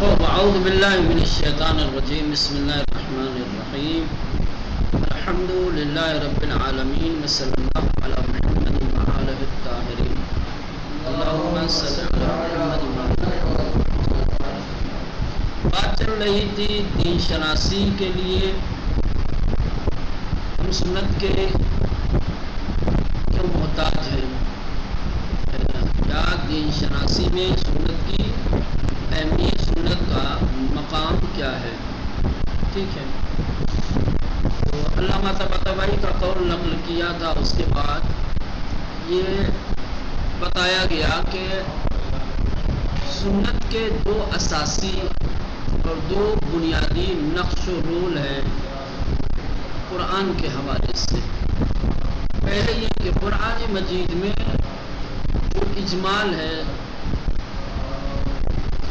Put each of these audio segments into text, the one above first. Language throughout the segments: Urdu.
اعوذ باللہ من الشیطان الرجیم بسم اللہ الرحمن الرحیم الحمد للہ رب العالمین وصلی اللہ علی محمد وآلہ الطاہرین اللہم صلی علی محمد. بات چل رہی تھی دین شناسی کے لیے ہم سنت کے کیوں محتاج ہیں، یا دین شناسی میں سنت کی اہمیت، سنت کا مقام کیا ہے. ٹھیک ہے، تو علامہ طباطبائی کا قول نقل کیا تھا. اس کے بعد یہ بتایا گیا کہ سنت کے دو اساسی اور دو بنیادی نقش و رول ہیں قرآن کے حوالے سے. پہلے یہ کہ قرآن مجید میں جو اجمال ہے،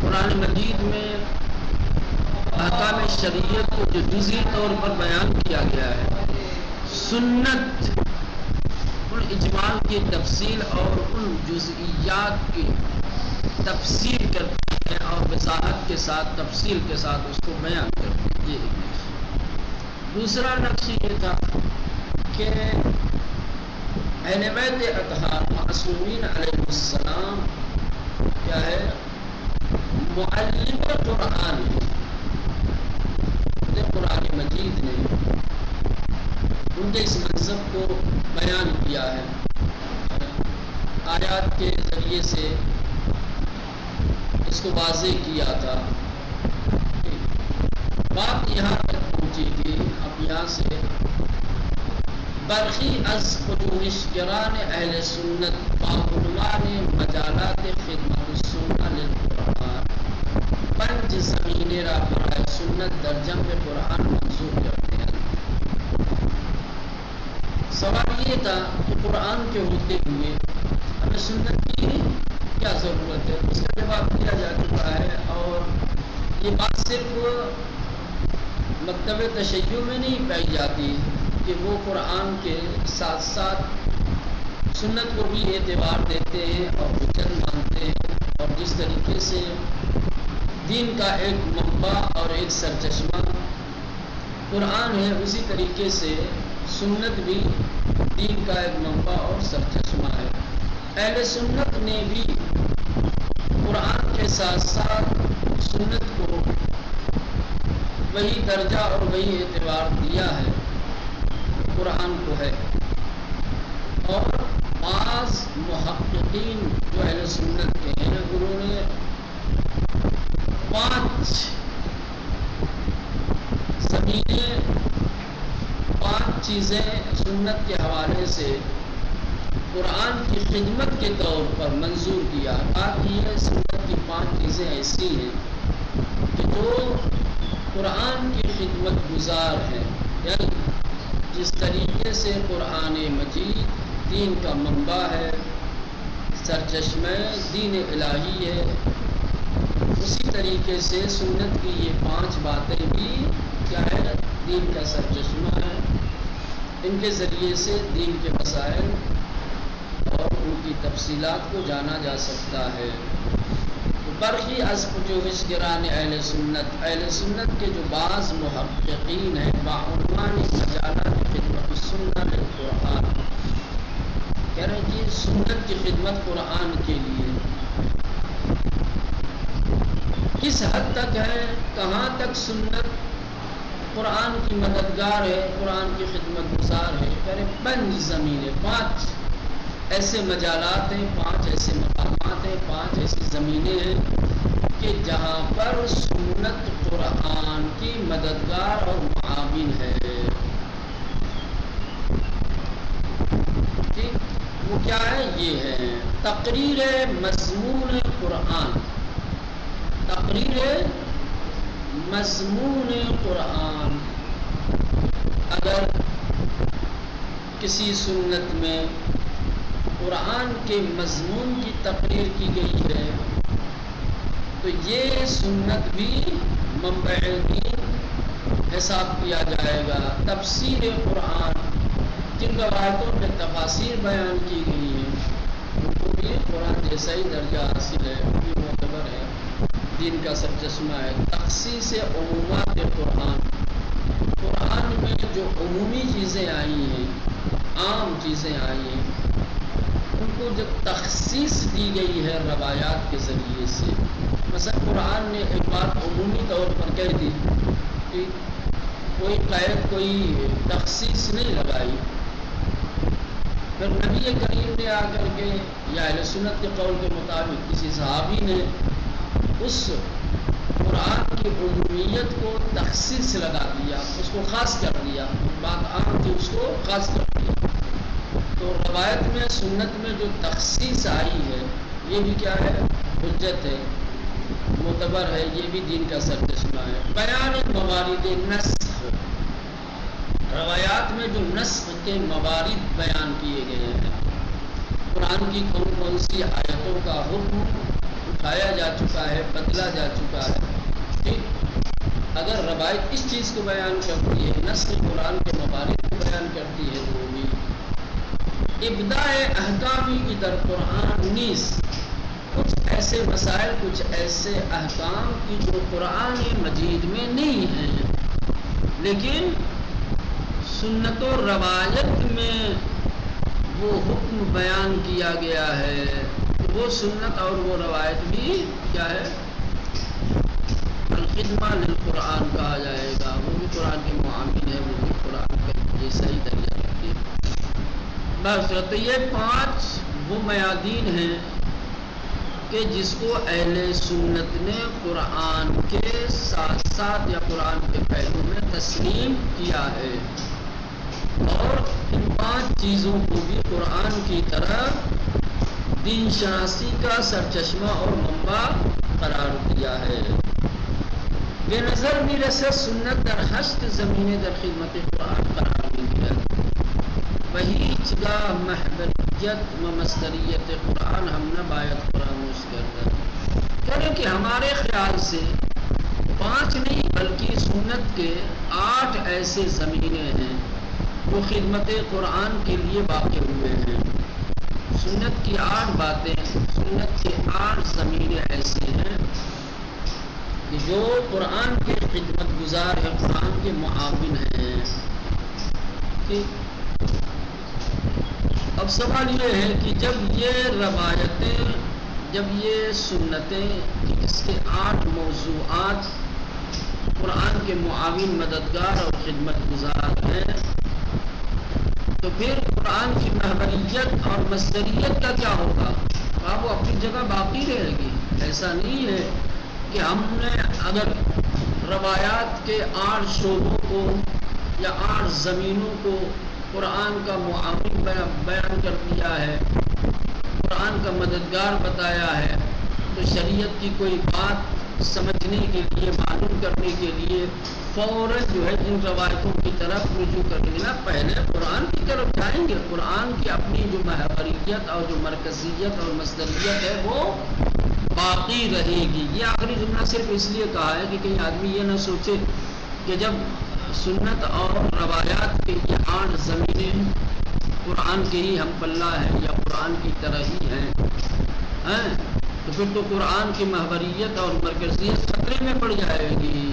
قرآن مجید میں احکام شریعت کو جو جزئی طور پر بیان کیا گیا ہے، سنت ان اجمال کی تفصیل اور ان جزئیات کی تفصیل کرتی ہے اور وضاحت کے ساتھ، تفصیل کے ساتھ اس کو بیان کرتی ہے. دوسرا نقش یہ تھا کہ اہل بیت اطہار معصومین علیہ السلام کیا ہے، معلم قرآن ہے. قرآن مجید نے ان کے اس منصب کو بیان کیا ہے، آیات کے ذریعے سے اس کو واضح کیا تھا. بات یہاں تک پہنچی تھی. اب یہاں سے برخی از پژوہشگران اہل سنت بعنوان مجالات خدمت السنہ للقرآن پنج زمینیں را برائے سنت در جمع قرآن منظور کرتے ہیں. سوال یہ تھا کہ قرآن کے ہوتے ہوئے ہمیں سنت کی کیا ضرورت ہے. اس کا جواب دیا جا چکا ہے، اور یہ بات صرف مکتب تشیع میں نہیں پائی جاتی کہ وہ قرآن کے ساتھ ساتھ سنت کو بھی اعتبار دیتے ہیں اور حجت مانتے ہیں، اور جس طریقے سے دین کا ایک منبع اور ایک سرچشمہ قرآن ہے، اسی طریقے سے سنت بھی دین کا ایک منبع اور سرچشمہ ہے. اہل سنت نے بھی قرآن کے ساتھ ساتھ سنت کو وہی درجہ اور وہی اعتبار دیا ہے قرآن کو ہے. اور بعض محققین جو اہل سنت کے ہیں، انہوں نے 5 زمینیں، 5 چیزیں سنت کے حوالے سے قرآن کی خدمت کے طور پر منظور کیا. تاکہ یہ سنت کی 5 چیزیں ایسی ہیں کہ جو قرآن کی خدمت گزار ہیں. یعنی جس طریقے سے قرآن مجید دین کا منبع ہے، سرچشمہ دین الہی ہے، اسی طریقے سے سنت کی یہ 5 باتیں بھی کیا ہے، دین کا سرچشمہ ہے. ان کے ذریعے سے دین کے مسائل اور ان کی تفصیلات کو جانا جا سکتا ہے. برخی از پژوہشگران اہل سنت کے جو بعض محققین ہیں بعنوان مجالات خدمت السنہ للقرآن، کہہ رہے ہیں کہ سنت کی خدمت قرآن کے لیے کس حد تک ہے، کہاں تک سنت قرآن کی مددگار ہے، قرآن کی خدمت گزار ہے. کہہ رہے 5 زمینیں، 5 ایسے مجالات ہیں، 5 ایسے مقامات ہیں، 5 ایسی زمینیں ہیں کہ جہاں پر سنت قرآن کی مددگار اور معاون ہے. ٹھیک، وہ کیا ہے؟ یہ ہے تقریر مضمون قرآن. تقریر مضمون قرآن. اگر کسی سنت میں قرآن کے مضمون کی تقریر کی گئی ہے تو یہ سنت بھی منبع دین حساب کیا جائے گا. تفسیر قرآن، جن روایتوں میں تفاسیر بیان کی گئی ہیں ان کو بھی قرآن جیسا ہی درجہ حاصل ہے، وہ بھی معتبر ہے. دین کا سرچشمہ ہے، تخصیص عمومات قرآن۔ قرآن میں جو عمومی چیزیں آئی ہیں، عام چیزیں آئی ہیں، ان کو جب تخصیص دی گئی ہے روایات کے ذریعے سے، مثلا قرآن نے ایک بات عمومی طور پر کہہ دی کہ کوئی قید، کوئی تخصیص نہیں لگائی، پھر نبی کریم نے آ کر کے یا اہل سنت کے قول کے مطابق کسی صحابی نے اس قرآن کی عمومیت کو تخصیص لگا دیا، اس کو خاص کر دیا، بات عام تھی اس کو خاص کر دیا۔ تو روایت میں، سنت میں جو تخصیص آئی ہے، یہ بھی کیا ہے؟ حجت ہے، معتبر ہے، یہ بھی دین کا سرچشمہ ہے۔ بیان موارد نسخ، روایات میں جو نسخ کے موارد بیان کیے گئے ہیں، قرآن کی کون کون سی آیتوں کا حکم اٹھایا جا چکا ہے، بدلا جا چکا ہے، ٹھیک؟ اگر روایت اس چیز کو بیان کرتی ہے، نسخ قرآن کے موارد کو بیان کرتی ہے، تو وہ بھی ابداء احکامی کی در قرآن نیز کچھ ایسے مسائل، کچھ ایسے احکام کی جو قرآن مجید میں نہیں ہیں، لیکن سنت و روایت میں وہ حکم بیان کیا گیا ہے، وہ سنت اور وہ روایت بھی کیا ہے؟ الخدمہ للقرآن کہا جائے گا، وہ بھی قرآن کے معامل ہے، وہ بھی قرآن کا جیسا ہی درجہ رکھتی ہے۔ بس تو یہ 5 وہ میادین ہیں کہ جس کو اہل سنت نے قرآن کے ساتھ ساتھ یا قرآن کے پہلو میں تسلیم کیا ہے، اور ان 5 چیزوں کو بھی قرآن کی طرح دین شناسی کا سرچشمہ اور منبع قرار دیا ہے۔ بے نظر میرے سنت در ہشت زمین در خدمت قرآن قرار دیا، وہی چگاہ محبریت و مصدریت قرآن ہم نہ باید فراموش کرتا۔ کریں کہ ہمارے خیال سے 5 نہیں بلکہ سنت کے 8 ایسے زمینیں ہیں جو خدمت قرآن کے لیے واقع ہوئے ہیں۔ سنت کی 8 باتیں، سنت کے 8 زمینیں ایسی ہیں کہ جو قرآن کے خدمت گزار ہیں، قرآن کے معاون ہیں۔ اب سوال یہ ہے کہ جب یہ روایتیں، جب یہ سنتیں، اس کے 8 موضوعات قرآن کے معاون، مددگار اور خدمت گزار ہیں، تو پھر قرآن کی محبریت اور مصدریت کا کیا ہوگا؟ وہ اپنی جگہ باقی رہے گی؟ ایسا نہیں ہے کہ ہم نے اگر روایات کے 8 شعبوں کو یا 8 زمینوں کو قرآن کا معاون بیان کر دیا ہے، قرآن کا مددگار بتایا ہے، تو شریعت کی کوئی بات سمجھنے کے لیے، معلوم کرنے کے لیے فوراً جو ہے ان روایتوں کی طرف رجوع کریں گے نا، پہلے قرآن کی طرف جائیں گے۔ قرآن کی اپنی جو محوریت اور جو مرکزیت اور مصدریت ہے وہ باقی رہے گی۔ یہ آخری جملہ صرف اس لیے کہا ہے کہ کہیں آدمی یہ نہ سوچے کہ جب سنت اور روایات کے یہ 8 زمینیں قرآن کے ہی ہم پلہ ہیں یا قرآن کی طرح ہی ہیں، تو پھر تو قرآن کی محوریت اور مرکزیت خطرے میں پڑ جائے گی۔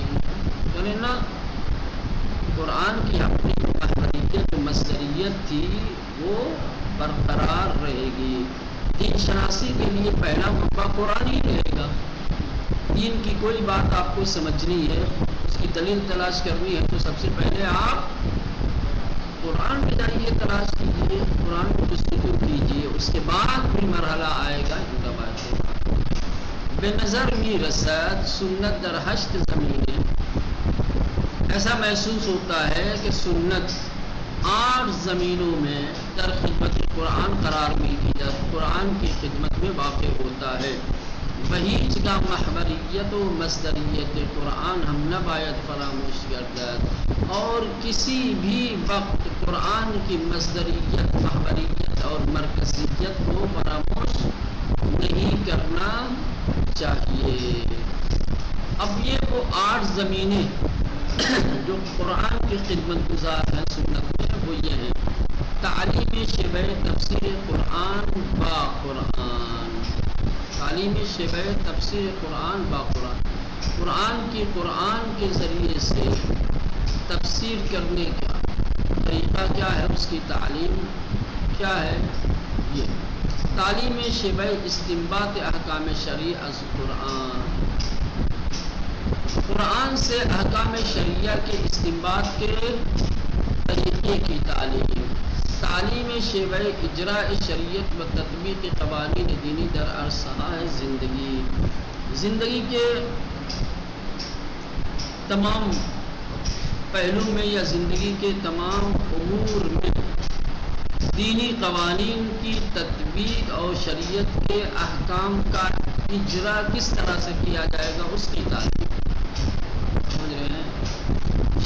یعنی نا، قرآن کی اپنی محوریت جو مصدریت تھی وہ برقرار رہے گی۔ دین شناسی کے لیے پہلا منبع قرآن ہی رہے گا۔ دین کی کوئی بات آپ کو سمجھنی ہے، اس کی دلیل تلاش کرنی ہے، تو سب سے پہلے آپ قرآن میں جائیے، تلاش کیجیے، قرآن کو جستجو کیجیے، اس کے بعد بھی مرحلہ آئے گا ان روایتوں۔ بے نظر می رسد سنت در 8 زمینیں، ایسا محسوس ہوتا ہے کہ سنت 8 زمینوں میں در خدمت قرآن قرار ملتی ہے، قرآن کی خدمت میں واقع ہوتا ہے۔ وہی جگہ محوریت و مصدریت قرآن ہم نہ باید فراموش گردد، اور کسی بھی وقت قرآن کی مصدریت، محوریت اور مرکزیت کو فراموش نہیں کرنا چاہیے۔ اب یہ وہ 8 زمینیں جو قرآن کی خدمت گزار ہیں سنت میں، وہ یہ ہیں: تعلیم شبہ تفسیر قرآن با قرآن، تعلیم شبہ تفسیر قرآن با قرآن کے ذریعے سے تفسیر کرنے کا طریقہ کیا ہے، اس کی تعلیم کیا ہے؟ یہ تعلیم شبہ استنباط احکام شرعی از قرآن سے احکام شرعیہ کے استنباط کے طریقے کی تعلیم شبہ اجراء شریعت و تطبیق قوانین دینی در عرصہ زندگی کے تمام پہلو میں یا زندگی کے تمام امور میں دینی قوانین کی تطبیق اور شریعت کے احکام کا اجرا کس طرح سے کیا جائے گا، اس کی تعلیم. سمجھ رہے ہیں؟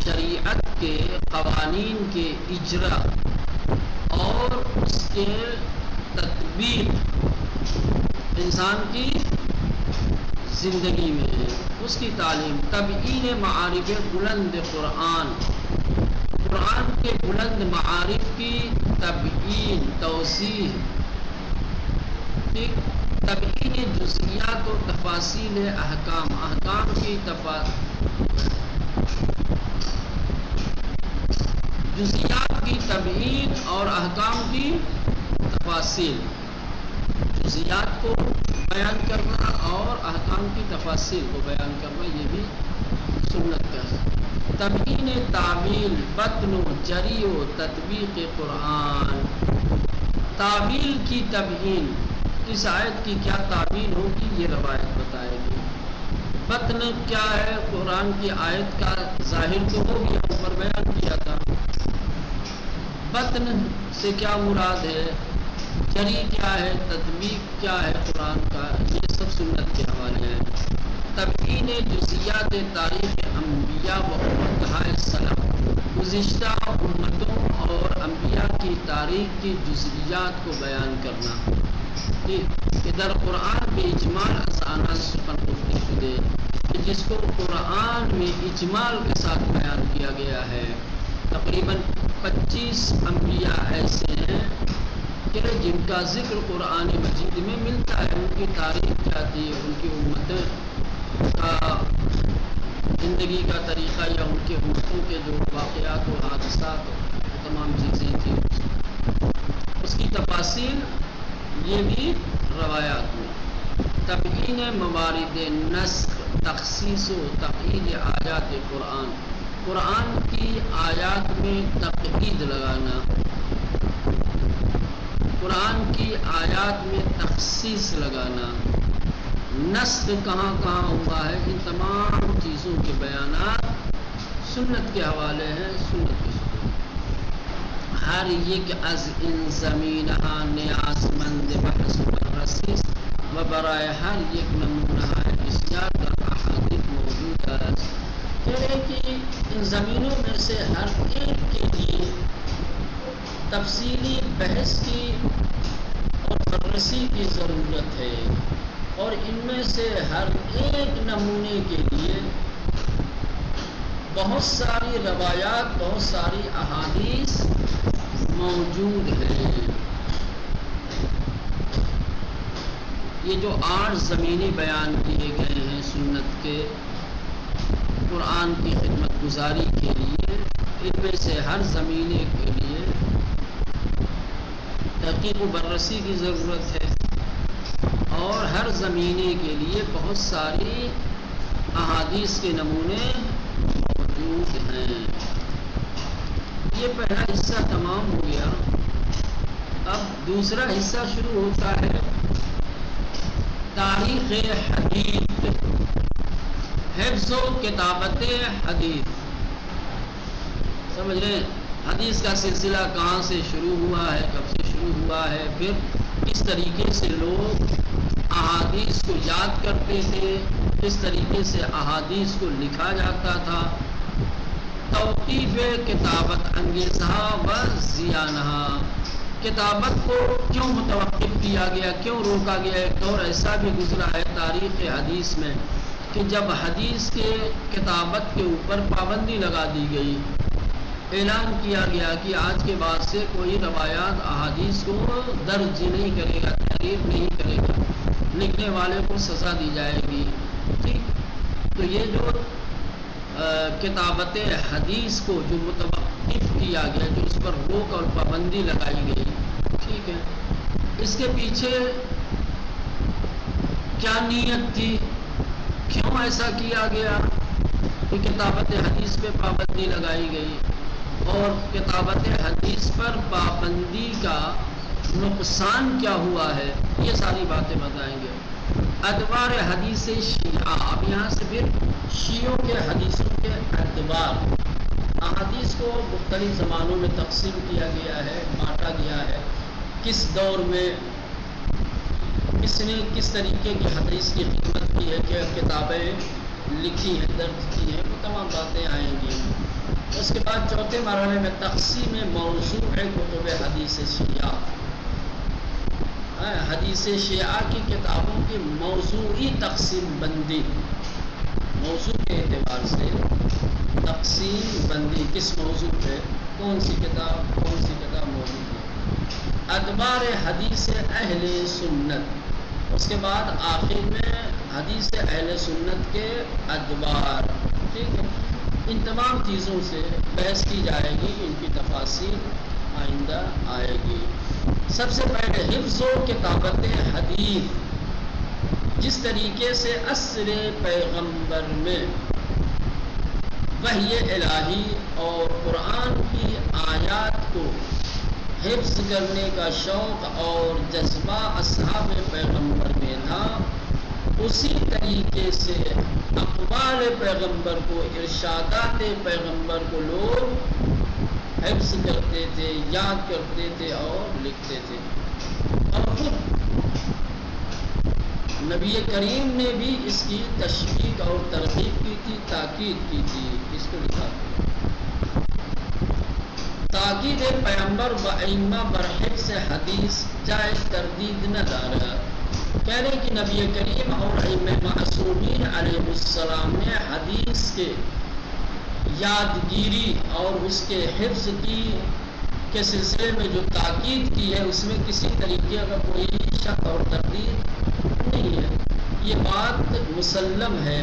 شریعت کے قوانین کے اجرا اور اس کے تطبیق انسان کی زندگی میں اس کی تعلیم. تبیین معارف بلند قرآن کے بلند معارف کی تبیین، توضیح، تبیین جزئیات و تفاصیل احکام کی جزئیات کی تبیین اور احکام کی تفاصیل، جزئیات کو بیان کرنا اور احکام کی تفاصیل کو بیان کرنا، یہ بھی سنت کا ہے. تبیین تعویل بطن و جری و تطبیق قرآن، تعویل کی تبیین، اس آیت کی کیا تعویل ہوگی یہ روایت بتائے گی. بطن کیا ہے؟ قرآن کی آیت کا ظاہر تو ہو گیا، اوپر بیان کیا تھا. بطن سے کیا مراد ہے، جری کیا ہے، تطبیق کیا ہے قرآن کا، یہ سب سنت کے حوالے ہیں. تبیین جزئیات تاریخ انبیاء و امتہاء السلام، گزشتہ امتوں اور انبیاء کی تاریخ کی جزئیات کو بیان کرنا. کہ در قرآن میں اجمال ازانا سخن گفته شدے، کہ جس کو قرآن میں اجمال کے ساتھ بیان کیا گیا ہے. تقریباً 25 انبیاء ایسے ہیں کہ جن کا ذکر قرآن مجید میں ملتا ہے. ان کی تاریخ کیا تھی، ان کی امت کا زندگی کا طریقہ یا ان کے امتوں کے جو واقعات و حادثات تمام چیزیں تھیں، اس کی تفاصیل یہ بھی روایات میں. تبیین موارد نسخ، تخصیص و تقیید آیات قرآن کی آیات میں تقیید لگانا، قرآن کی آیات میں تخصیص لگانا. نسخ کہاں کہاں ہوا ہے، ان تمام چیزوں کے بیانات سنت کے حوالے ہیں. سنت کے ہر یک از ان زمینہا نیاز مند بحث بررسیس و برائے ہر یک نمونہ بسیار در احادیث موجود ہے. کہہ رہے کہ ان زمینوں میں سے ہر ایک کے لیے تفصیلی بحث کی اور بررسی کی ضرورت ہے، اور ان میں سے ہر ایک نمونے کے لیے بہت ساری روایات، بہت ساری احادیث موجود ہیں. یہ جو 8 زمینیں بیان کیے گئے ہیں سنت کے قرآن کی خدمت گزاری کے لیے، ان میں سے ہر زمینے کے لیے تحقیق و بررسی کی ضرورت ہے، اور ہر زمینے کے لیے بہت ساری احادیث کے نمونے موجود ہیں. یہ پہلا حصہ تمام ہو گیا. اب دوسرا حصہ شروع ہوتا ہے تاریخ حدیث، حفظ و کتابت حدیث. سمجھ رہے ہیں؟ حدیث کا سلسلہ کہاں سے شروع ہوا ہے، کب سے شروع ہوا ہے، پھر کس طریقے سے لوگ احادیث کو یاد کرتے تھے، کس طریقے سے احادیث کو لکھا جاتا تھا. توقیف کتابت انگیزہ و زیانہ، کتابت کو کیوں متوقف کیا گیا، کیوں روکا گیا. ایک دور ایسا بھی گزرا ہے تاریخ حدیث میں کہ جب حدیث کے کتابت کے اوپر پابندی لگا دی گئی اعلان کیا گیا کہ آج کے بعد سے کوئی روایات احادیث کو درج نہیں کرے گا، تحریر نہیں کرے گا، لکھنے والے کو سزا دی جائے گی۔ ٹھیک، تو یہ جو کتابت حدیث کو جو متوقف کیا گیا، جو اس پر روک اور پابندی لگائی گئی، ٹھیک ہے، اس کے پیچھے کیا نیت تھی، کیوں ایسا کیا گیا کہ کتابت حدیث پہ پابندی لگائی گئی، اور کتابت حدیث پر پابندی کا نقصان کیا ہوا ہے، یہ ساری باتیں بتائیں گے۔ ادوار حدیث شیعہ، اب یہاں سے پھر شیعوں کے حدیثوں کے ادوار، احادیث کو مختلف زمانوں میں تقسیم کیا گیا ہے، بانٹا گیا ہے، کس دور میں کس نے کس طریقے کی حدیث کی خدمت کی ہے، کہ کتابیں لکھی ہیں، درج کی ہیں، وہ تمام باتیں آئیں گی۔ اس کے بعد چوتھے مرحلے میں تقسیم موضوع ہے کتب حدیث شیعہ، حدیث شیعہ کی کتابوں کی موضوعی تقسیم بندی، موضوع کے اعتبار سے تقسیم بندی، کس موضوع پہ کون سی کتاب موجود ہے۔ ادوار حدیث اہل سنت، اس کے بعد آخر میں حدیث اہل سنت کے ادوار، ٹھیک ہے، ان تمام چیزوں سے بحث کی جائے گی، ان کی تفاصیل آئندہ آئے گی۔ سب سے پہلے حفظ و کتابت حدیث، جس طریقے سے عصر پیغمبر میں وحی الہی اور قرآن کی آیات کو حفظ کرنے کا شوق اور جذبہ اصحاب پیغمبر میں تھا، اسی طریقے سے اقوال پیغمبر کو، ارشادات پیغمبر کو لوگ حفظ کرتے تھے، یاد کرتے تھے اور لکھتے تھے۔ اور خود نبی کریم نے بھی اس کی تشویق اور ترغیب کی تھی، تاکید کی تھی، اس کو لکھا تاکید پیغمبر و ائمہ بر حفظ حدیث جائز تردید نہ دارا، کہہ رہے کہ نبی کریم اور ائمہ معصومین علیہ السلام نے حدیث کے یادگیری اور اس کے حفظ کے سلسلے میں جو تاکید کی ہے، اس میں کسی طریقے کا کوئی شک اور تردید نہیں ہے۔ یہ بات مسلم ہے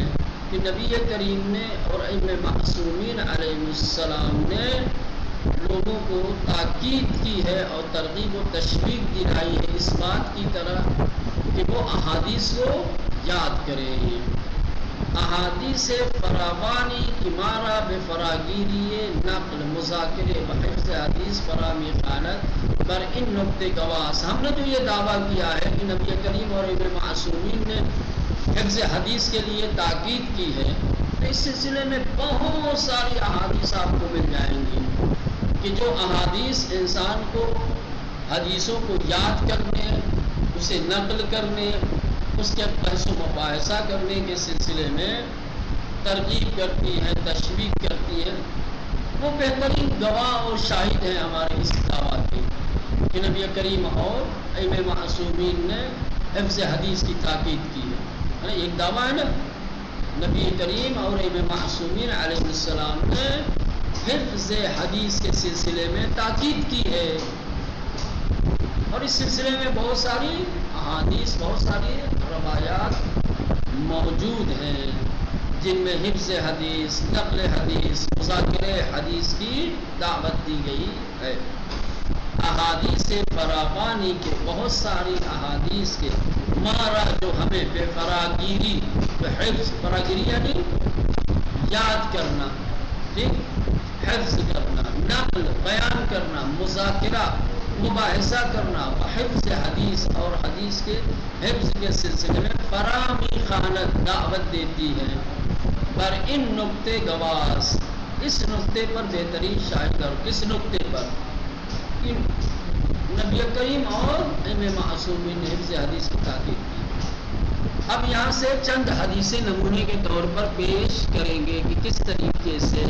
کہ نبی کریم نے اور ائمہ معصومین علیہ السلام نے لوگوں کو تاکید کی ہے اور ترغیب و تشویق دلائی ہے اس بات کی طرح کہ وہ احادیث کو یاد کریں۔ احادیث فراوانی کی مارا بے فراگیری نقل مذاکرے بحفظ حدیث فرامی خانت بر ان نقطے گواس۔ ہم نے تو یہ دعویٰ کیا ہے کہ نبی کریم اور ائمہ معصومین نے حفظ حدیث کے لیے تاکید کی ہے، اس سلسلے میں بہت ساری احادیث آپ کو مل جائیں گی کہ جو احادیث انسان کو حدیثوں کو یاد کرنے، اسے نقل کرنے، اس کے بحث و مباحثہ کرنے کے سلسلے میں ترغیب کرتی ہیں، تشویق کرتی ہیں، وہ بہترین گواہ اور شاہد ہیں ہمارے اس دعویٰ کے کہ نبی کریم اور ائمہ معصومین نے حفظ حدیث کی تاکید کی ہے۔ ایک دعویٰ ہے نا، نبی کریم اور ائمہ معصومین علیہ السلام نے حفظ حدیث کے سلسلے میں تاکید کی ہے، اور اس سلسلے میں بہت ساری احادیث، بہت ساری روایات موجود ہیں جن میں حفظ حدیث، نقل حدیث، مذاکرہ حدیث کی دعوت دی گئی ہے۔ احادیث فراوانی کے بہت ساری احادیث کے مارا جو ہمیں بے فراگیری، حفظ، فراگیری یعنی یاد کرنا، ٹھیک، حفظ کرنا، نقل بیان کرنا، مذاکرہ مباحثہ کرنا، حفظ حدیث اور حدیث کے حفظ کے سلسلے میں فرامی خانت دعوت دیتی ہے۔ پر ان نقطے گواس، اس نقطے پر بہترین شاہد، اور کس نقطے پر؟ نبی کریم اور ائمہ معصومین نے حفظ حدیث کی تاکید کی۔ اب یہاں سے چند حدیثیں نمونے کے طور پر پیش کریں گے کہ کس طریقے سے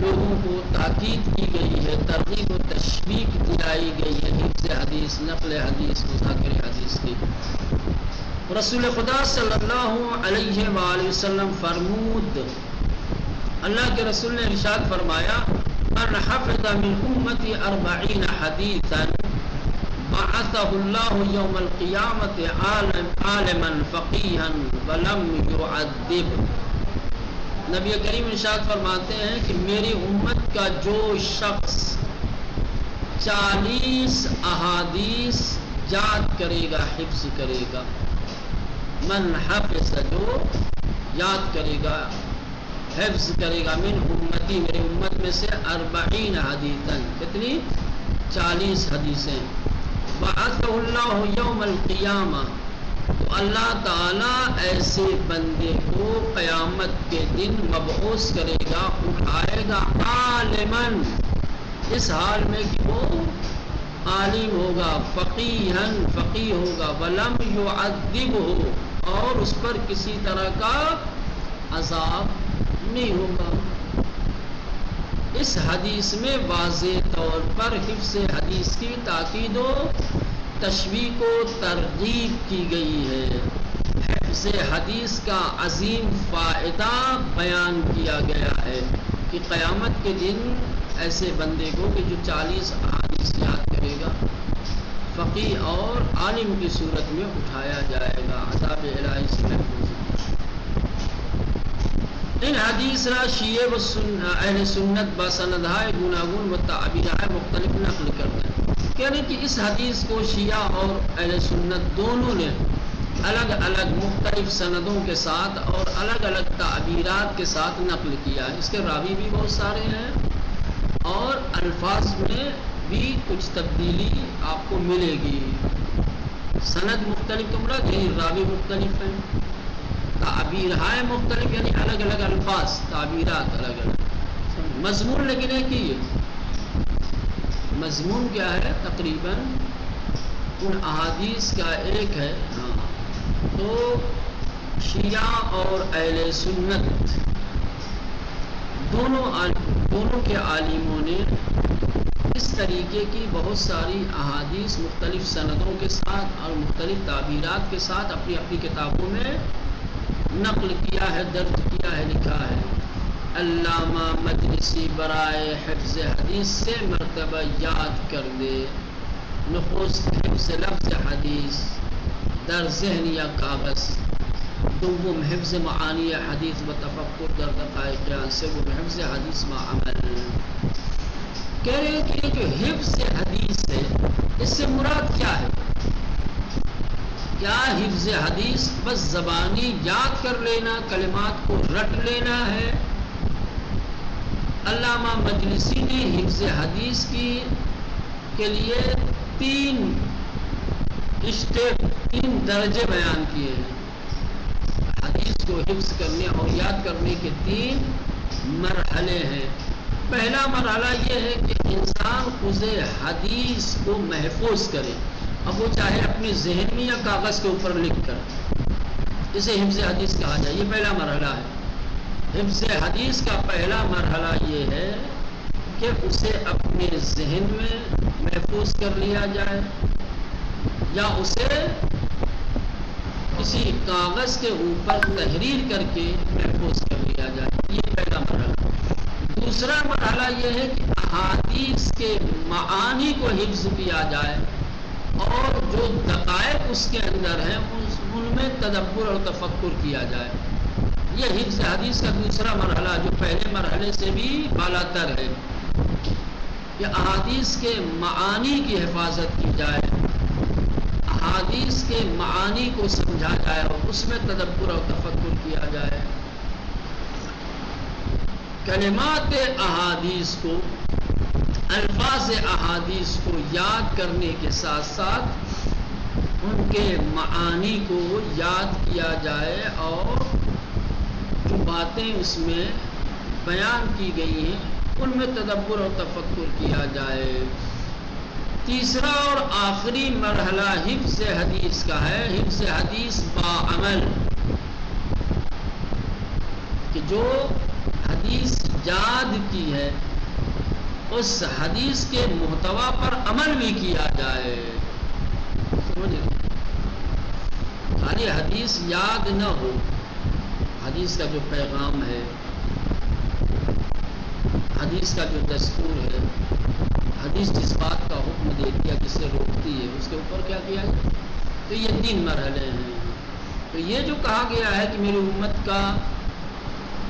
لوگوں کو تاکید کی گئی ہے، ترغیب و تشویق دلائی گئی ہے حفظ حدیث، نقل حدیث، مذاکرہ حدیث کی۔ رسول خدا صلی اللہ علیہ وآلہ وسلم فرمود، اللہ کے رسول نے ارشاد فرمایا من حفظ من امتی 40 حدیثا بعثه الله یوم القیامت عالما فقیها ولم يعذب. نبی کریم ارشاد فرماتے ہیں کہ میری امت کا جو شخص 40 احادیث یاد کرے گا، حفظ کرے گا، من حفظ جو یاد کرے گا، حفظ کرے گا، من امتی میری امت میں سے 40 حدیثاً، کتنی؟ 40 حدیثیں، بعثہ اللہ یوم القیامہ، تو اللہ تعالیٰ ایسے بندے کو قیامت کے دن مبعوث کرے گا، اٹھائے گا، عالماً، اس حال میں کہ وہ عالم ہوگا، فقیہن فقیہ ہوگا، ولم یعذب ہو، اور اس پر کسی طرح کا عذاب نہیں ہوگا. اس حدیث میں واضح طور پر حفظ حدیث کی تاکید و تشویق و ترغیب کی گئی ہے. حفظ حدیث کا عظیم فائدہ بیان کیا گیا ہے کہ قیامت کے دن ایسے بندے کو کہ جو 40 احادیث یاد کرے گا، فقیہ اور عالم کی صورت میں اٹھایا جائے گا، عذاب الہی سے محفوظ. ان حدیث را شیعہ و اہل سنت بسندہائے گوناگون و تعبیرائے مختلف نقل کرتے ہیں. کہنے کہ اس حدیث کو شیعہ اور اہل سنت دونوں نے الگ الگ مختلف سندوں کے ساتھ اور الگ الگ تعبیرات کے ساتھ نقل کیا ہے. اس کے راوی بھی بہت سارے ہیں اور الفاظ میں بھی کچھ تبدیلی آپ کو ملے گی. سند مختلف تو مراد یعنی راوی مختلف ہیں، تعبیرائے مختلف یعنی الگ الگ الفاظ، تعبیرات الگ الگ. مضمون لیکن ایک ہی ہے. مضمون کیا ہے؟ تقریباً ان احادیث کا ایک ہے. تو شیعہ اور اہل سنت دونوں کے عالموں نے اس طریقے کی بہت ساری احادیث مختلف سندوں کے ساتھ اور مختلف تعبیرات کے ساتھ اپنی اپنی کتابوں میں نقل کیا ہے، درج کیا ہے، لکھا ہے. علامہ مجلسی برائے حفظ حدیث سے مرتبہ یاد کر دے. نخست حفظ لفظ حدیث در ذہن یا کاغذ، دوم حفظ معانی حدیث و تفکر در دقائق قیاس، سوم حفظ حدیث مع عمل. کہہ رہے ہیں کہ جو حفظ حدیث ہے اس سے مراد کیا ہے؟ کیا حفظ حدیث بس زبانی یاد کر لینا، کلمات کو رٹ لینا ہے؟ علامہ مجلسی نے حفظ حدیث کے لیے 3 درجے بیان کیے ہیں. حدیث کو حفظ کرنے اور یاد کرنے کے 3 مرحلے ہیں. پہلا مرحلہ یہ ہے کہ انسان خود حدیث کو محفوظ کرے، اب وہ چاہے اپنے ذہن میں یا کاغذ کے اوپر لکھ کر، اسے حفظ حدیث کہا جائے. یہ پہلا مرحلہ ہے. حفظ حدیث کا پہلا مرحلہ یہ ہے کہ اسے اپنے ذہن میں محفوظ کر لیا جائے یا اسے کسی کاغذ کے اوپر تحریر کر کے محفوظ کر لیا جائے. یہ پہلا مرحلہ. دوسرا مرحلہ یہ ہے کہ احادیث کے معانی کو حفظ کیا جائے اور جو دقائق اس کے اندر ہیں ان میں تدبر اور تفکر کیا جائے. یہ حفظ حدیث کا دوسرا مرحلہ جو پہلے مرحلے سے بھی بالا تر ہے کہ احادیث کے معانی کی حفاظت کی جائے، احادیث کے معانی کو سمجھا جائے اور اس میں تدبر اور تفکر کیا جائے. کلمات احادیث کو، الفاظ احادیث کو یاد کرنے کے ساتھ ساتھ ان کے معانی کو یاد کیا جائے اور جو باتیں اس میں بیان کی گئی ہیں ان میں تدبر اور تفکر کیا جائے. تیسرا اور آخری مرحلہ حفظ حدیث کا ہے، حفظ حدیث با عمل، کہ جو حدیث یاد کی ہے اس حدیث کے محتوا پر عمل بھی کیا جائے. خالی حدیث یاد نہ ہو، حدیث کا جو پیغام ہے، حدیث کا جو دستور ہے، حدیث جس بات کا حکم دیتی ہے، جسے روکتی ہے، اس کے اوپر کیا کیا جائے؟ تو یہ 3 مرحلے ہیں۔ تو یہ جو کہا گیا ہے کہ میری امت کا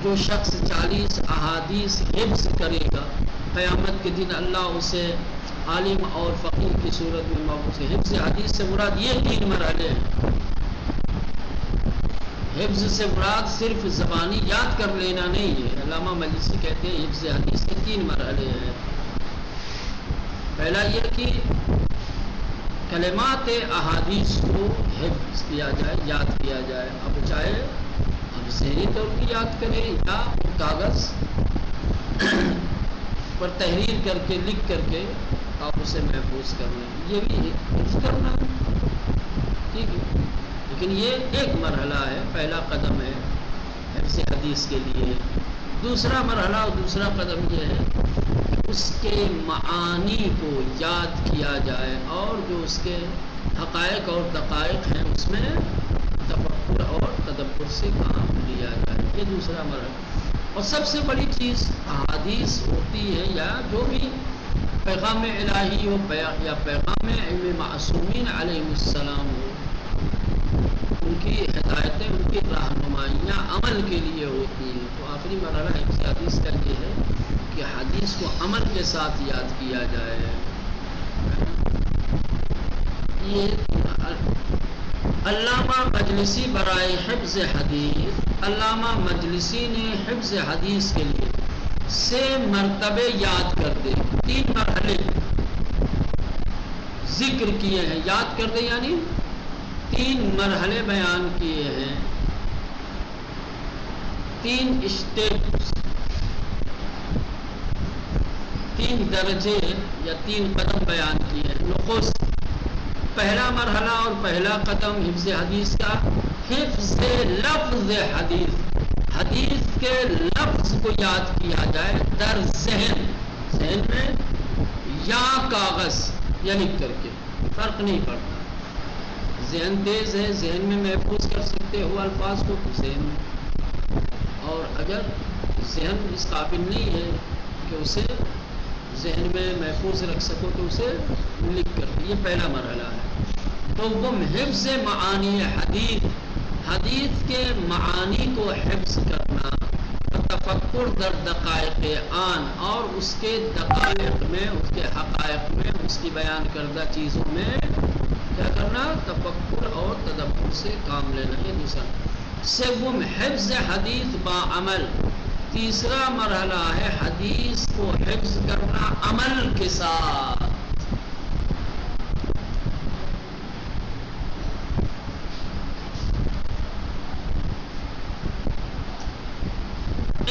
جو شخص 40 احادیث حفظ کرے گا، قیامت کے دن اللہ اسے عالم اور فقیہ کی صورت میں مبعوث ہے۔ حفظ حدیث سے مراد یہ 3 مرحلے ہیں۔ حفظ سے مراد صرف زبانی یاد کر لینا نہیں ہے۔ علامہ مجلسی کہتے ہیں حفظ حدیث کے 3 مرحلے ہیں۔ پہلا یہ کہ کلمات احادیث کو حفظ کیا جائے، یاد کیا جائے، اب چاہے ہم ذہنی طور پر یاد کریں یا کاغذ پر تحریر کر کے لکھ کر کے آپ اسے محفوظ کر لیں، یہ بھی حفظ کرنا ہے، ٹھیک ہے۔ لیکن یہ ایک مرحلہ ہے، پہلا قدم ہے حفظ حدیث کے لیے۔ دوسرا مرحلہ اور دوسرا قدم یہ ہے کہ اس کے معانی کو یاد کیا جائے اور جو اس کے حقائق اور دقائق ہیں اس میں تفکر اور تدبر سے کام لیا جائے، یہ دوسرا مرحلہ۔ اور سب سے بڑی چیز احادیث ہوتی ہے یا جو بھی پیغام الہی ہو یا پیغام علم معصومین علیہ السلام ہو، ان کی ہدایتیں، ان کی رہنمائیاں عمل کے لیے ہوتی ہیں۔ تو آخری مرحلہ حفظ حدیث کا یہ ہے کہ حدیث کو عمل کے ساتھ یاد کیا جائے۔ یہ علامہ مجلسی برائے حفظ حدیث، علامہ مجلسی نے حفظ حدیث کے لیے 6 مرتبے یاد کر دے، 3 مرحلے ذکر کیے ہیں۔ یاد کر دے یعنی 3 مرحلے بیان کیے ہیں، 3 اسٹیپس، 3 درجے یا 3 قدم بیان کیے ہیں۔ نخست پہلا مرحلہ اور پہلا قدم حفظ حدیث کا، حفظ لفظ حدیث، حدیث کے لفظ کو یاد کیا جائے در ذہن، ذہن میں یا کاغذ یا لکھ کر کے، فرق نہیں پڑتا۔ ذہن تیز ہے، ذہن میں محفوظ کر سکتے ہو الفاظ کو ذہن میں، اور اگر ذہن اس قابل نہیں ہے کہ اسے ذہن میں محفوظ رکھ سکو تو اسے لکھ کر کے، یہ پہلا مرحلہ ہے۔ تو وہ حفظ معانی حدیث، حدیث کے معانی کو حفظ کرنا، تفکر در دقائق آن، اور اس کے دقائق میں، اس کے حقائق میں، اس کی بیان کردہ چیزوں میں کیا کرنا؟ تفکر اور تدبر سے کام لینا، یہ دوسرا۔ سوم حفظ حدیث با عمل، تیسرا مرحلہ ہے حدیث کو حفظ کرنا عمل کے ساتھ۔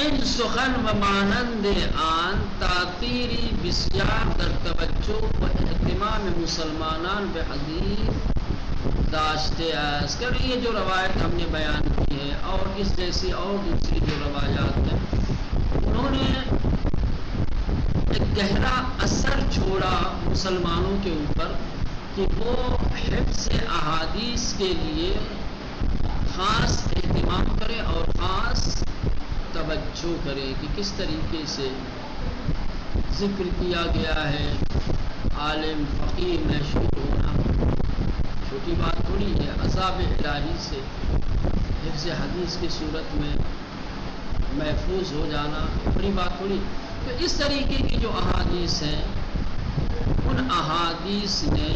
ان سخن و مانند آن تاثیری بسیار در توجہ و اہتمام مسلمانان به حدیث داشتے است۔ کہ یہ جو روایت ہم نے بیان کی ہے اور اس جیسی اور دوسری جو روایات ہیں، انہوں نے ایک گہرا اثر چھوڑا مسلمانوں کے اوپر کہ وہ حفظ احادیث کے لیے خاص اہتمام کرے اور خاص توجہ کرے کہ کس طریقے سے ذکر کیا گیا ہے۔ عالم فقیر میں شروع ہونا چھوٹی بات تھوڑی ہے، عذاب الہی سے حفظ حدیث کی صورت میں محفوظ ہو جانا بڑی بات تھوڑی۔ تو اس طریقے کی جو احادیث ہیں، ان احادیث نے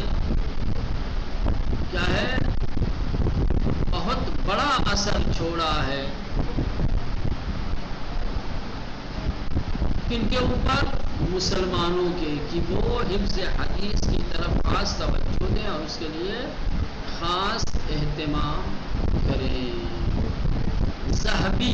کیا ہے بہت بڑا اثر چھوڑا ہے کن کے اوپر؟ مسلمانوں کے، کہ وہ حفظ حدیث کی طرف خاص توجہ دیں اور اس کے لیے خاص اہتمام کریں۔ ذہبی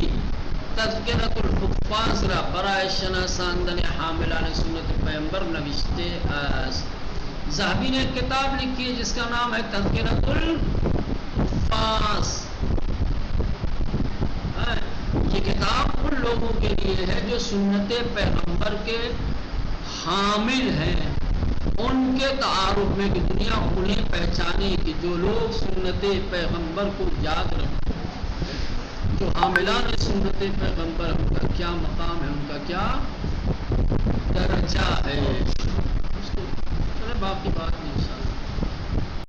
تذکرۃ الحفاظ را برائے شناساندن حاملان سنت پیغمبر نوشتے است۔ ذہبی نے ایک کتاب لکھی ہے جس کا نام ہے تذکرۃ الحفاظ۔ یہ کتاب ان لوگوں کے لیے ہے جو سنت پیغمبر کے حامل ہیں، ان کے تعارف میں کہ دنیا انہیں پہچانے کہ جو لوگ سنت پیغمبر کو یاد رکھتے ہیں، جو حاملان سنت پیغمبر، ان کا کیا مقام ہے، ان کا کیا درجہ ہے. اس کو باقی بات نہیں.